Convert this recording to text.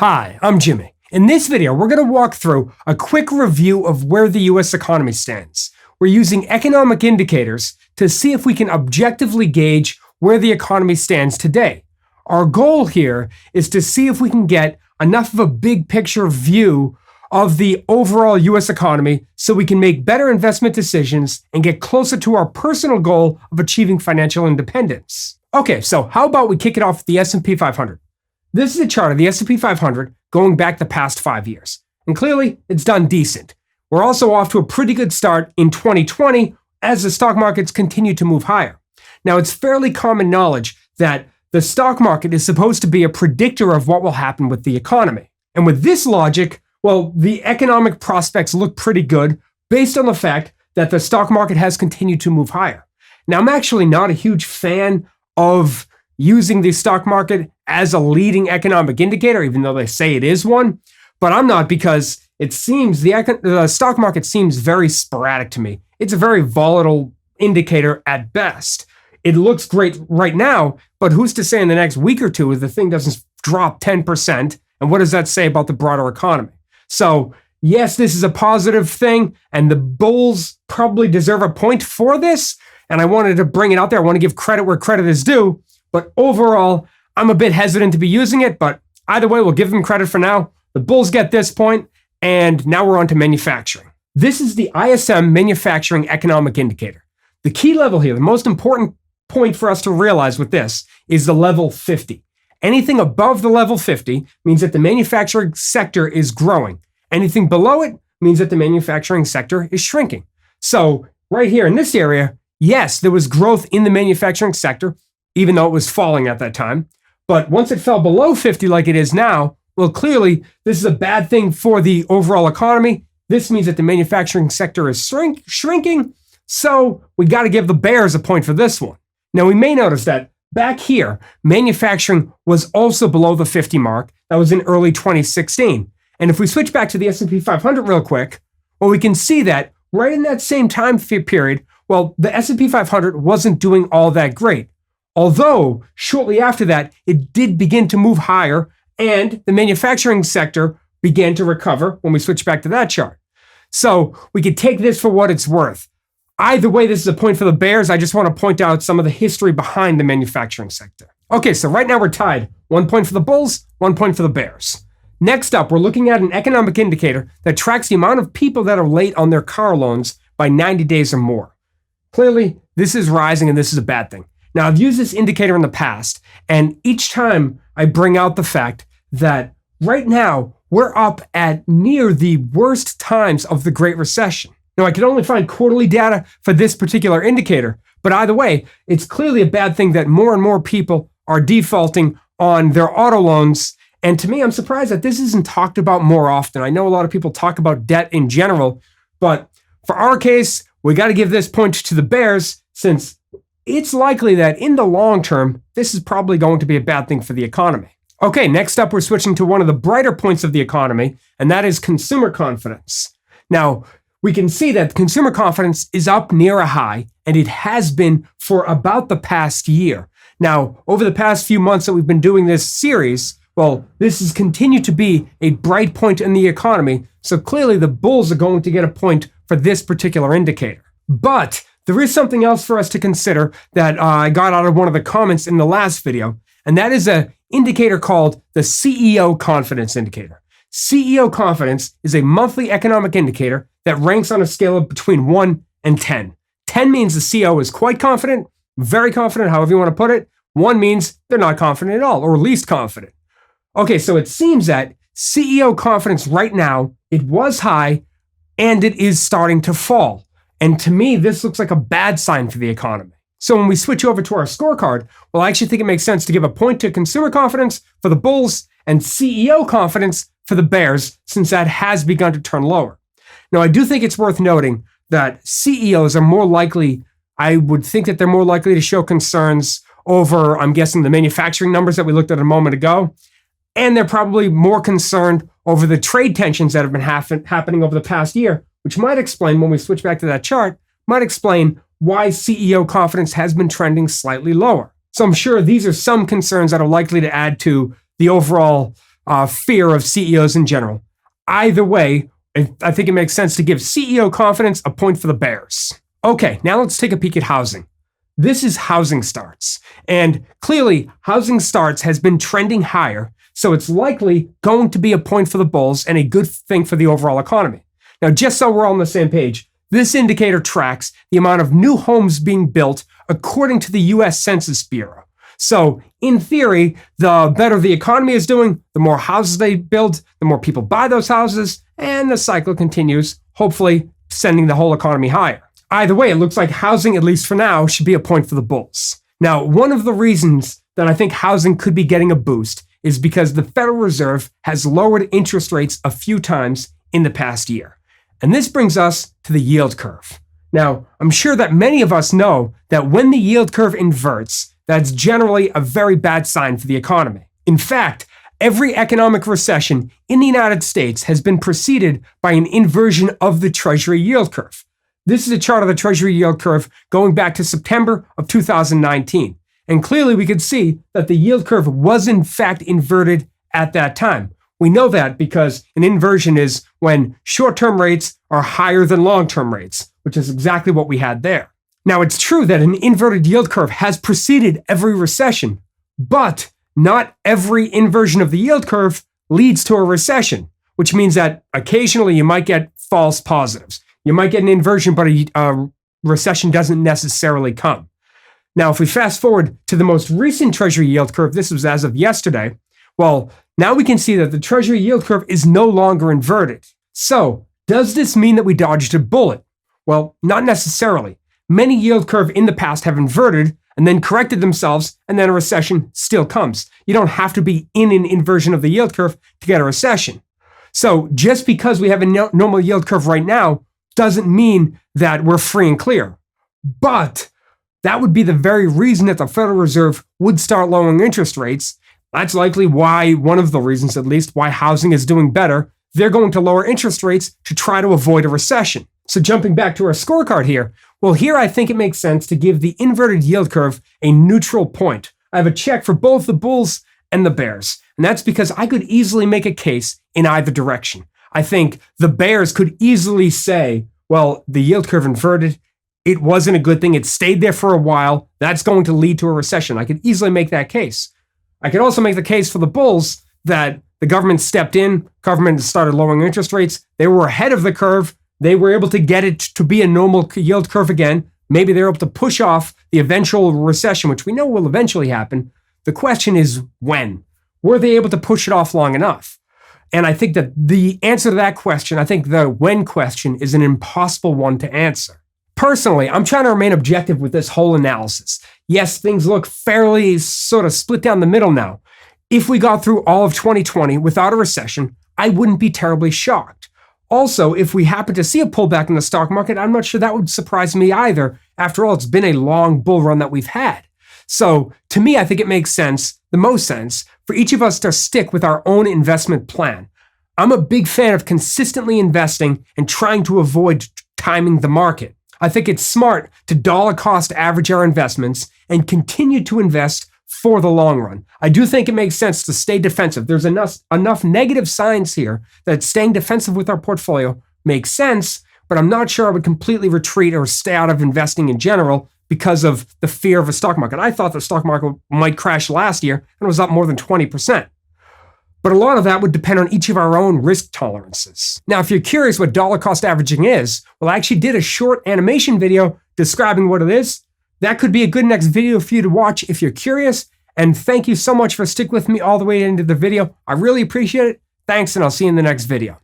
Hi, I'm Jimmy. In this video, we're going to walk through a quick review of where the US economy stands. We're using economic indicators to see if we can objectively gauge where the economy stands today. Our goal here is to see if we can get enough of a big picture view of the overall US economy so we can make better investment decisions and get closer to our personal goal of achieving financial independence. Okay, so how about we kick it off with the S&P 500? This is a chart of the S&P 500 going back the past 5 years. And clearly, it's done decent. We're also off to a pretty good start in 2020 as the stock markets continue to move higher. Now, it's fairly common knowledge that the stock market is supposed to be a predictor of what will happen with the economy. And with this logic, well, the economic prospects look pretty good based on the fact that the stock market has continued to move higher. Now, I'm actually not a huge fan of using the stock market as a leading economic indicator, even though they say it is one. But I'm not, because it seems the stock market seems very sporadic to me. It's a very volatile indicator at best. It looks great right now, but who's to say in the next week or two if the thing doesn't drop 10%? And what does that say about the broader economy? So yes, this is a positive thing, and the bulls probably deserve a point for this. And I wanted to bring it out there. I want to give credit where credit is due. But overall, I'm a bit hesitant to be using it, but either way, we'll give them credit for now. The bulls get this point, and now we're on to manufacturing. This is the ISM Manufacturing Economic Indicator. The key level here, the most important point for us to realize with this, is the level 50. Anything above the level 50 means that the manufacturing sector is growing. Anything below it means that the manufacturing sector is shrinking. So right here in this area, yes, there was growth in the manufacturing sector, even though it was falling at that time. But once it fell below 50 like it is now, well, clearly this is a bad thing for the overall economy. This means that the manufacturing sector is shrinking. So we got to give the bears a point for this one. Now, we may notice that back here, manufacturing was also below the 50 mark. That was in early 2016. And if we switch back to the S&P 500 real quick, well, we can see that right in that same time period, well, the S&P 500 wasn't doing all that great. Although, shortly after that, it did begin to move higher, and the manufacturing sector began to recover when we switch back to that chart. So we could take this for what it's worth. Either way, this is a point for the bears. I just want to point out some of the history behind the manufacturing sector. Okay, so right now we're tied. 1 point for the bulls, 1 point for the bears. Next up, we're looking at an economic indicator that tracks the amount of people that are late on their car loans by 90 days or more. Clearly, this is rising, and this is a bad thing. Now, I've used this indicator in the past, and each time I bring out the fact that right now we're up at near the worst times of the Great Recession. Now, I can only find quarterly data for this particular indicator, but either way, it's clearly a bad thing that more and more people are defaulting on their auto loans. And to me, I'm surprised that this isn't talked about more often. I know a lot of people talk about debt in general, but for our case, we got to give this point to the bears, since it's likely that in the long term, this is probably going to be a bad thing for the economy. Okay, next up, we're switching to one of the brighter points of the economy, and that is consumer confidence. Now, we can see that consumer confidence is up near a high, and it has been for about the past year. Now, over the past few months that we've been doing this series, well, this has continued to be a bright point in the economy, so clearly the bulls are going to get a point for this particular indicator. But there is something else for us to consider that I got out of one of the comments in the last video, and that is an indicator called the CEO Confidence Indicator. CEO Confidence is a monthly economic indicator that ranks on a scale of between 1 and 10. 10 means the CEO is quite confident, very confident, however you want to put it. 1 means they're not confident at all, or least confident. Okay, so it seems that CEO confidence right now, it was high, and it is starting to fall. And to me, this looks like a bad sign for the economy. So when we switch over to our scorecard, well, I actually think it makes sense to give a point to consumer confidence for the bulls and CEO confidence for the bears, since that has begun to turn lower. Now, I do think it's worth noting that CEOs are more likely, I would think that they're more likely to show concerns over, I'm guessing, the manufacturing numbers that we looked at a moment ago. And they're probably more concerned over the trade tensions that have been happening over the past year, which might explain, when we switch back to that chart, might explain why CEO confidence has been trending slightly lower. So I'm sure these are some concerns that are likely to add to the overall fear of CEOs in general. Either way, I think it makes sense to give CEO confidence a point for the bears. Okay, now let's take a peek at housing. This is housing starts. And clearly, housing starts has been trending higher, so it's likely going to be a point for the bulls and a good thing for the overall economy. Now, just so we're all on the same page, this indicator tracks the amount of new homes being built according to the US Census Bureau. So, in theory, the better the economy is doing, the more houses they build, the more people buy those houses, and the cycle continues, hopefully sending the whole economy higher. Either way, it looks like housing, at least for now, should be a point for the bulls. Now, one of the reasons that I think housing could be getting a boost is because the Federal Reserve has lowered interest rates a few times in the past year. And this brings us to the yield curve. Now, I'm sure that many of us know that when the yield curve inverts, that's generally a very bad sign for the economy. In fact, every economic recession in the United States has been preceded by an inversion of the Treasury yield curve. This is a chart of the Treasury yield curve going back to September of 2019. And clearly we could see that the yield curve was in fact inverted at that time. We know that because an inversion is when short-term rates are higher than long-term rates, which is exactly what we had there. Now, it's true that an inverted yield curve has preceded every recession, but not every inversion of the yield curve leads to a recession, which means that occasionally you might get false positives. You might get an inversion, but a recession doesn't necessarily come. Now, if we fast forward to the most recent Treasury yield curve, this was as of yesterday, well, now we can see that the Treasury yield curve is no longer inverted. So, does this mean that we dodged a bullet? Well, not necessarily. Many yield curve in the past have inverted and then corrected themselves, and then a recession still comes. You don't have to be in an inversion of the yield curve to get a recession. So just because we have a normal yield curve right now doesn't mean that we're free and clear. But that would be the very reason that the Federal Reserve would start lowering interest rates. That's likely why, one of the reasons at least, why housing is doing better. They're going to lower interest rates to try to avoid a recession. So jumping back to our scorecard here, well, here I think it makes sense to give the inverted yield curve a neutral point. I have a check for both the bulls and the bears. And that's because I could easily make a case in either direction. I think the bears could easily say, well, the yield curve inverted. It wasn't a good thing. It stayed there for a while. That's going to lead to a recession. I could easily make that case. I could also make the case for the bulls that the government stepped in, government started lowering interest rates. They were ahead of the curve. They were able to get it to be a normal yield curve again. Maybe they're able to push off the eventual recession, which we know will eventually happen. The question is when? Were they able to push it off long enough? And I think that the answer to that question, I think the when question, is an impossible one to answer. Personally, I'm trying to remain objective with this whole analysis. Yes, things look fairly sort of split down the middle now. If we got through all of 2020 without a recession, I wouldn't be terribly shocked. Also, if we happen to see a pullback in the stock market, I'm not sure that would surprise me either. After all, it's been a long bull run that we've had. So to me, I think it makes sense, the most sense, for each of us to stick with our own investment plan. I'm a big fan of consistently investing and trying to avoid timing the market. I think it's smart to dollar cost average our investments and continue to invest for the long run. I do think it makes sense to stay defensive. There's enough negative signs here that staying defensive with our portfolio makes sense, but I'm not sure I would completely retreat or stay out of investing in general because of the fear of a stock market. I thought the stock market might crash last year and it was up more than 20%. But a lot of that would depend on each of our own risk tolerances. Now, if you're curious what dollar cost averaging is, well, I actually did a short animation video describing what it is. That could be a good next video for you to watch if you're curious. And thank you so much for sticking with me all the way into the video. I really appreciate it. Thanks, and I'll see you in the next video.